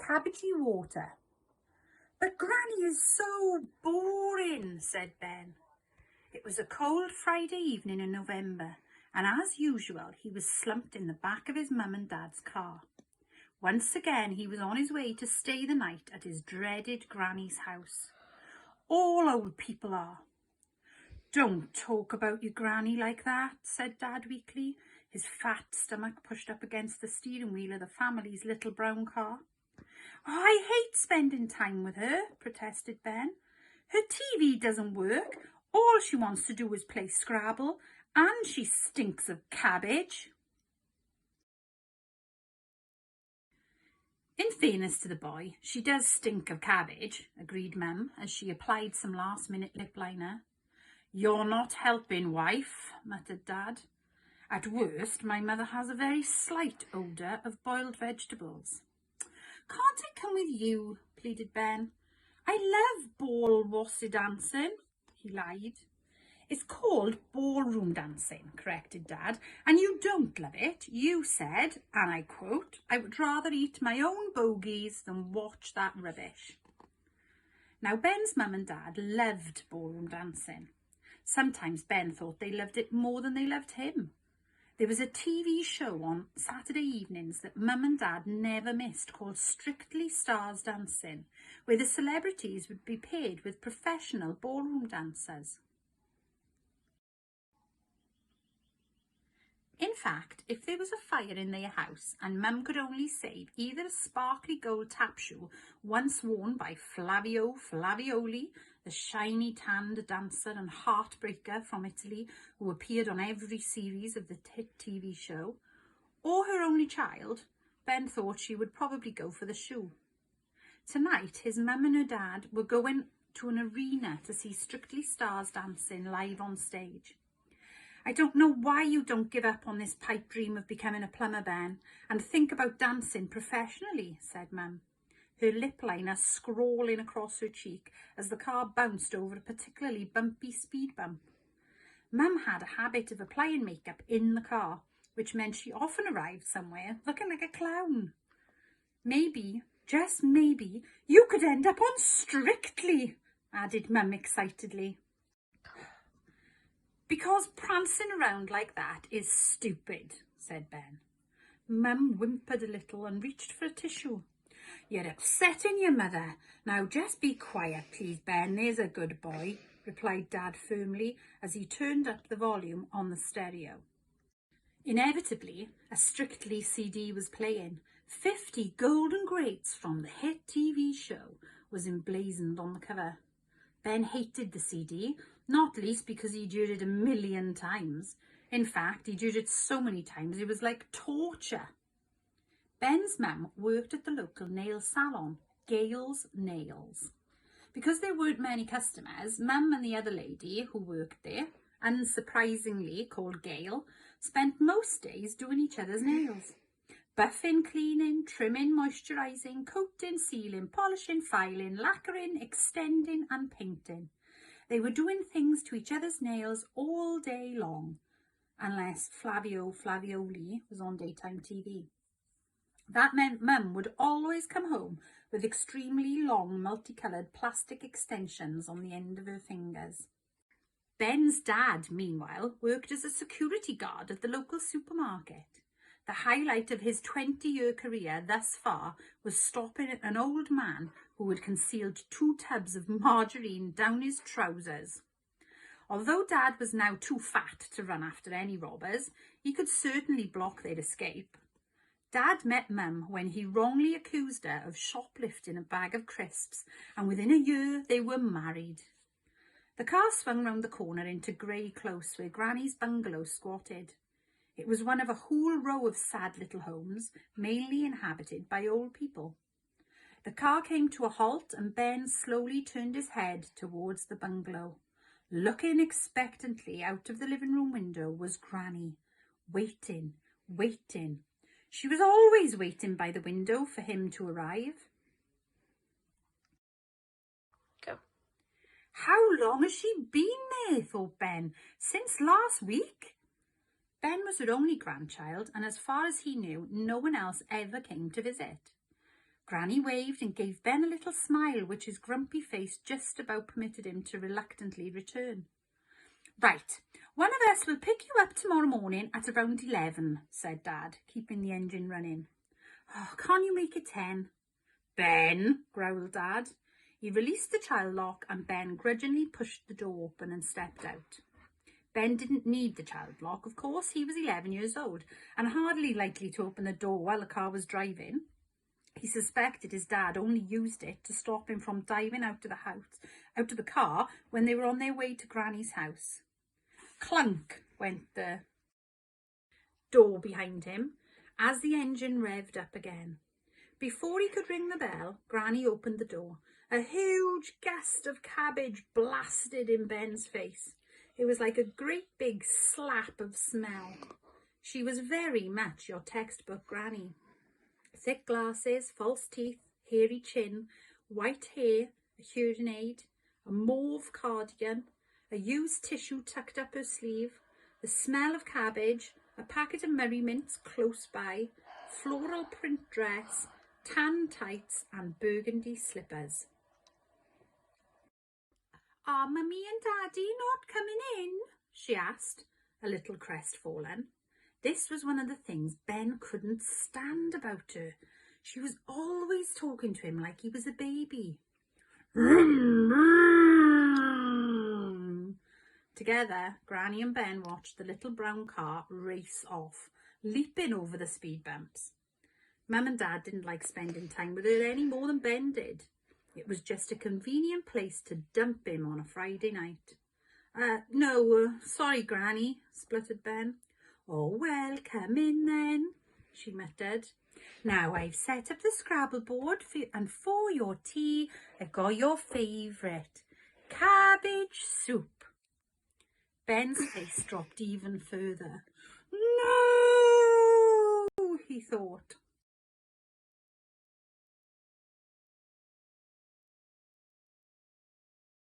cabbagey water. "But Granny is so boring," said Ben. It was a cold Friday evening in November, and as usual, he was slumped in the back of his mum and dad's car. Once again, he was on his way to stay the night at his dreaded Granny's house. All old people are. "Don't talk about your Granny like that," said Dad weakly, his fat stomach pushed up against the steering wheel of the family's little brown car. "I hate spending time with her," protested Ben. "Her TV doesn't work. All she wants to do is play Scrabble, and she stinks of cabbage." "In fairness to the boy, she does stink of cabbage," agreed Mum, as she applied some last-minute lip liner. "You're not helping, wife," muttered Dad. "At worst, my mother has a very slight odour of boiled vegetables." "Can't I come with you?" pleaded Ben. "I love ball-wassy dancing," he lied. "It's called ballroom dancing," corrected Dad, "and you don't love it. You said, and I quote, 'I would rather eat my own bogies than watch that rubbish.'" Now, Ben's mum and dad loved ballroom dancing. Sometimes Ben thought they loved it more than they loved him. There was a TV show on Saturday evenings that Mum and Dad never missed called Strictly Stars Dancing, where the celebrities would be paired with professional ballroom dancers. In fact, if there was a fire in their house and Mum could only save either a sparkly gold tap shoe once worn by Flavio Flavioli, the shiny tanned dancer and heartbreaker from Italy who appeared on every series of the hit TV show, or her only child, Ben thought she would probably go for the shoe. Tonight, his mum and her dad were going to an arena to see Strictly Stars Dancing live on stage. "I don't know why you don't give up on this pipe dream of becoming a plumber, Ben, and think about dancing professionally," said Mum, her lip liner scrawling across her cheek as the car bounced over a particularly bumpy speed bump. Mum had a habit of applying makeup in the car, which meant she often arrived somewhere looking like a clown. "Maybe, just maybe, you could end up on Strictly," added Mum excitedly. "Because prancing around like that is stupid," said Ben. Mum whimpered a little and reached for a tissue. "You're upsetting your mother. Now just be quiet, please, Ben, there's a good boy," replied Dad firmly as he turned up the volume on the stereo. Inevitably, a Strictly CD was playing. 50 golden greats from the hit TV show was emblazoned on the cover. Ben hated the CD, not least because he'd heard it 1,000,000 times. In fact, he'd heard it so many times it was like torture. Ben's mum worked at the local nail salon, Gail's Nails. Because there weren't many customers, Mum and the other lady who worked there, unsurprisingly called Gail, spent most days doing each other's nails. Buffing, cleaning, trimming, moisturising, coating, sealing, polishing, filing, lacquering, extending and painting. They were doing things to each other's nails all day long, unless Flavio Flavioli was on daytime TV. That meant Mum would always come home with extremely long multicoloured plastic extensions on the end of her fingers. Ben's dad, meanwhile, worked as a security guard at the local supermarket. The highlight of his 20-year career thus far was stopping an old man who had concealed 2 tubs of margarine down his trousers. Although Dad was now too fat to run after any robbers, he could certainly block their escape. Dad met Mum when he wrongly accused her of shoplifting a bag of crisps, and within a year they were married. The car swung round the corner into Grey Close, where Granny's bungalow squatted. It was one of a whole row of sad little homes, mainly inhabited by old people. The car came to a halt and Ben slowly turned his head towards the bungalow. Looking expectantly out of the living room window was Granny, waiting. She was always waiting by the window for him to arrive. Go. How long has she been there, thought Ben, since last week? Ben was her only grandchild, and as far as he knew, no one else ever came to visit. Granny waved and gave Ben a little smile, which his grumpy face just about permitted him to reluctantly return. Right, one of us will pick you up tomorrow morning at around 11, said Dad, keeping the engine running. Oh, can't you make it 10? Ben, growled Dad. He released the child lock and Ben grudgingly pushed the door open and stepped out. Ben didn't need the child lock, of course. He was 11 years old and hardly likely to open the door while the car was driving. He suspected his dad only used it to stop him from diving out of the car when they were on their way to Granny's house. Clunk went the door behind him as the engine revved up again. Before he could ring the bell, Granny opened the door. A huge gust of cabbage blasted in Ben's face. It was like a great big slap of smell. She was very much your textbook Granny. Thick glasses, false teeth, hairy chin, white hair, a hearing aid, a mauve cardigan, a used tissue tucked up her sleeve, the smell of cabbage, a packet of Murray Mints close by, floral print dress, tan tights and burgundy slippers. Are Mummy and Daddy not coming in? She asked, a little crestfallen. This was one of the things Ben couldn't stand about her. She was always talking to him like he was a baby. Vroom, vroom. Together, Granny and Ben watched the little brown car race off, leaping over the speed bumps. Mum and Dad didn't like spending time with her any more than Ben did. It was just a convenient place to dump him on a Friday night. No, sorry, Granny, spluttered Ben. Oh, well, come in then, she muttered. Now I've set up the Scrabble board and for your tea, I've got your favourite, cabbage soup. Ben's face dropped even further. No, he thought.